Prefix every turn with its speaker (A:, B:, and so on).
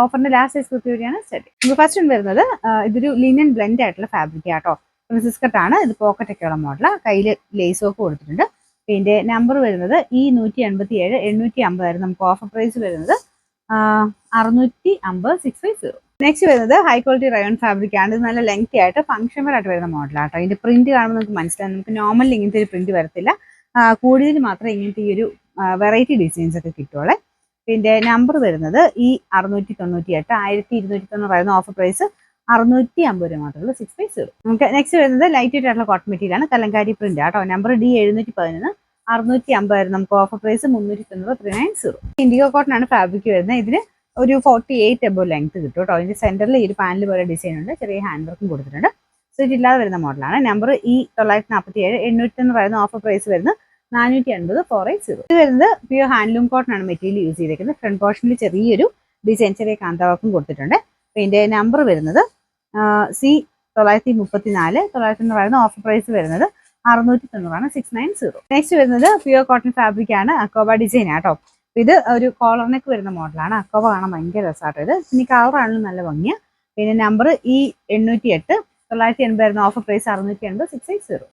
A: ഓഫറിന്റെ last എക്സ്ക്ലൂസീവിറ്റിയാണ് starting. നമുക്ക് first വരുന്നത് ഇതൊരു ലിനൻ ബ്ലെൻഡ് ആയിട്ടുള്ള ഫാബ്രിക് ആട്ടോ. പ്രിൻസസ് കട്ടാണ്. ഇത് പോക്കറ്റ് ഒക്കെയുള്ള മോഡലാണ്. കയ്യിൽ ലേസ് ഒക്കെ കൊടുത്തിട്ടുണ്ട്. ഇതിന്റെ നമ്പർ വരുന്നത് E187 850 നമുക്ക് ഓഫർ പ്രൈസ് വരുന്നത് 650 650. നെക്സ്റ്റ് വരുന്നത് ഹൈ ക്വാളിറ്റി റയോൺ ഫാബ്രിക് ആണ്. ഇത് നല്ല ലെങ്തി ആയിട്ട് ഫംഗ്ഷൻ വെയർ ആയിട്ട് വരുന്ന മോഡലാട്ടോ. ഇതിന്റെ പ്രിന്റ് കാണുമ്പോൾ നമുക്ക് മനസ്സിലാവും. നമുക്ക് നോർമലി ഇങ്ങനത്തെ ഒരു പ്രിന്റ് വരത്തില്ല. കൂടുതൽ മാത്രമേ ഇങ്ങനത്തെ ഈ ഒരു വെറൈറ്റി ഡിസൈൻസ് ഒക്കെ കിട്ടുള്ളൂ. ഇതിന്റെ നമ്പർ വരുന്നത് E698 1290 ആയിരുന്നു ഓഫർ പ്രൈസ് 650 രൂപ മാത്രമേ ഉള്ളൂ 650. നമുക്ക് നെക്സ്റ്റ് വരുന്നത് ലൈറ്റ് വെയിറ്റ് ആയിട്ടുള്ള കോട്ടൺ മെറ്റീരിയൽ ആണ്. കലങ്കാരി പ്രിന്റ് ആട്ടോ. നമ്പർ D711 650 ആയിരുന്നു നമുക്ക് ഓഫർ പ്രൈസ് 390 390. ഇൻഡിഗോ കോട്ടൺ ആണ് ഫാബ്രിക് വരുന്നത്. ഇതിന് ഒരു 48 എബോ ലെങ്ത് കിട്ടും കേട്ടോ. ഇതിന്റെ സെന്ററിൽ ഈ ഒരു പാനൽ പോലെ ഡിസൈൻ ഉണ്ട്. ചെറിയ ഹാൻഡ് വർക്കും കൊടുത്തിട്ടുണ്ട്. സോ ഇതില്ലാതെ വരുന്ന മോഡലാണ്. നമ്പർ E947 890 ആയിരുന്നു ഓഫർ പ്രൈസ് വരുന്നത് 480 480. ഇത് വരുന്നത് പ്യൂർ ഹാൻഡ്ലൂം കോട്ടൺ ആണ് മെറ്റീരിയൽ യൂസ് ചെയ്തേക്കുന്നത്. ഫ്രണ്ട് പോർഷനിൽ ചെറിയൊരു ഡിസൈൻ ചെറിയ കാന്താവർക്കും കൊടുത്തിട്ടുണ്ട്. ഇതിന്റെ നമ്പർ വരുന്നത് C934 990 ഓഫർ പ്രൈസ് വരുന്നത് 690 690. നെക്സ്റ്റ് വരുന്നത് പ്യൂർ കോട്ടൺ ഫാബ്രിക് ആണ്. അക്കോബ ഡിസൈൻ ആട്ടോ. ഇത് ഒരു കോളർ നെക്ക് വരുന്ന മോഡലാണ്. അക്കോബ കാണാൻ ഭയങ്കര രസമാട്ടോ. ഇത് പിന്നെ കളറാണെങ്കിലും നല്ല ഭംഗിയാണ്. പിന്നെ നമ്പർ E808 980 ആയിരുന്നു ഓഫർ പ്രൈസ് 680 680.